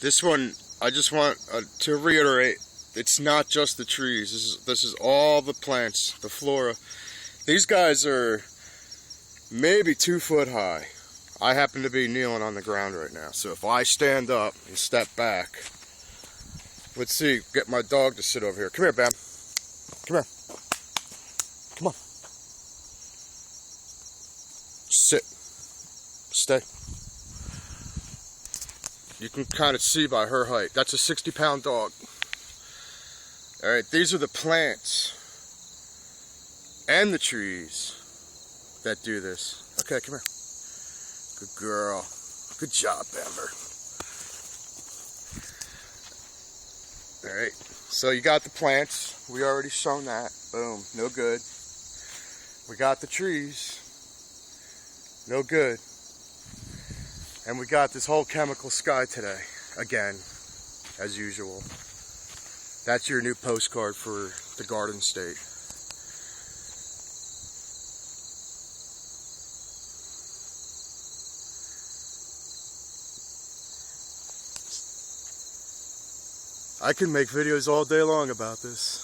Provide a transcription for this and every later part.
This one, I just want to reiterate, it's not just the trees. This is all the plants, the flora. These guys are maybe 2 foot high. I happen to be kneeling on the ground right now, so if I stand up and step back, let's see, get my dog to sit over here. Come here, Bam. Come here. Come on. Sit. Stay. You can kind of see by her height. That's a 60-pound dog. Alright, these are the plants and the trees that do this. Okay, come here. Good girl. Good job, Amber. Alright, so you got the plants. We already shown that. Boom, no good. We got the trees. No good. And we got this whole chemical sky today. Again, as usual. That's your new postcard for the Garden State. I can make videos all day long about this.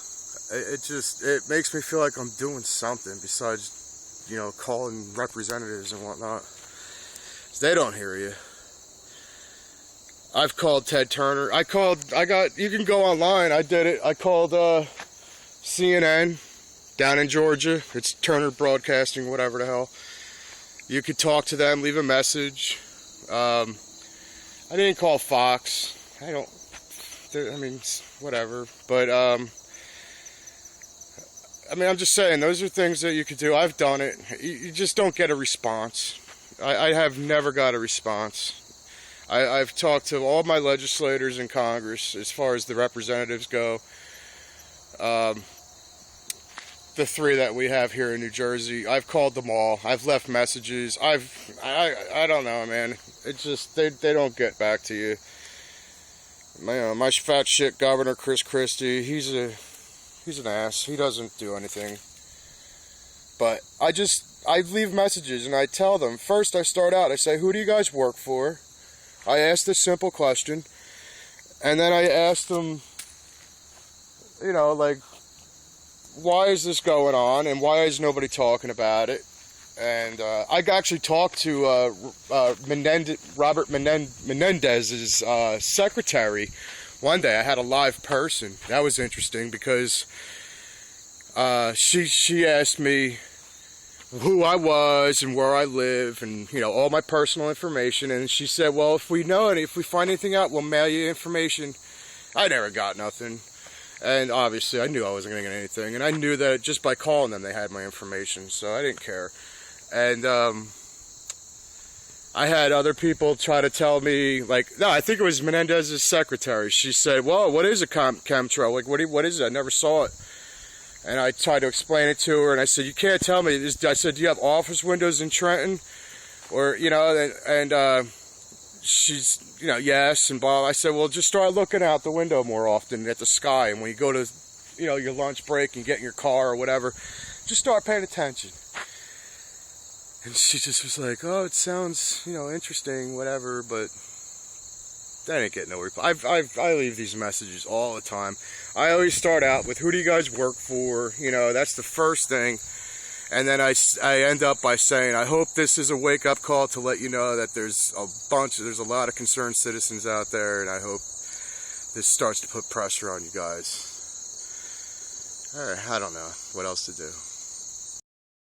It makes me feel like I'm doing something besides, you know, calling representatives and whatnot. They don't hear you. I've called Ted Turner. You can go online. I did it. I called CNN down in Georgia. It's Turner Broadcasting, whatever the hell. You could talk to them, leave a message. I didn't call Fox. I mean, whatever. But, I mean, I'm just saying, those are things that you could do. I've done it. You just don't get a response. I have never got a response. I've talked to all my legislators in Congress as far as the representatives go. The 3 that we have here in New Jersey, I've called them all. I've left messages. I don't know, man. It's just, they don't get back to you. My fat shit Governor Chris Christie, he's an ass. He doesn't do anything. But I leave messages and I tell them. First I start out, I say, who do you guys work for? I ask this simple question. And then I ask them, you know, like, why is this going on and why is nobody talking about it? And I actually talked to Robert Menendez's secretary one day. I had a live person. That was interesting because she asked me who I was and where I live and, you know, all my personal information. And she said, well, if we find anything out, we'll mail you information. I never got nothing. And obviously I knew I wasn't going to get anything. And I knew that just by calling them, they had my information. So I didn't care. And I had other people try to tell me, like, no, I think it was Menendez's secretary. She said, well, what is a chemtrail? Like, what is it? I never saw it. And I tried to explain it to her, and I said, you can't tell me. I said, do you have office windows in Trenton? Or, you know, and she's, you know, yes, and blah. I said, well, just start looking out the window more often at the sky. And when you go to, you know, your lunch break and get in your car or whatever, just start paying attention. And she just was like, oh, it sounds, you know, interesting, whatever, but that ain't getting no reply. I leave these messages all the time. I always start out with, who do you guys work for? You know, that's the first thing. And then I end up by saying, I hope this is a wake-up call to let you know that there's a lot of concerned citizens out there, and I hope this starts to put pressure on you guys. All right, I don't know what else to do.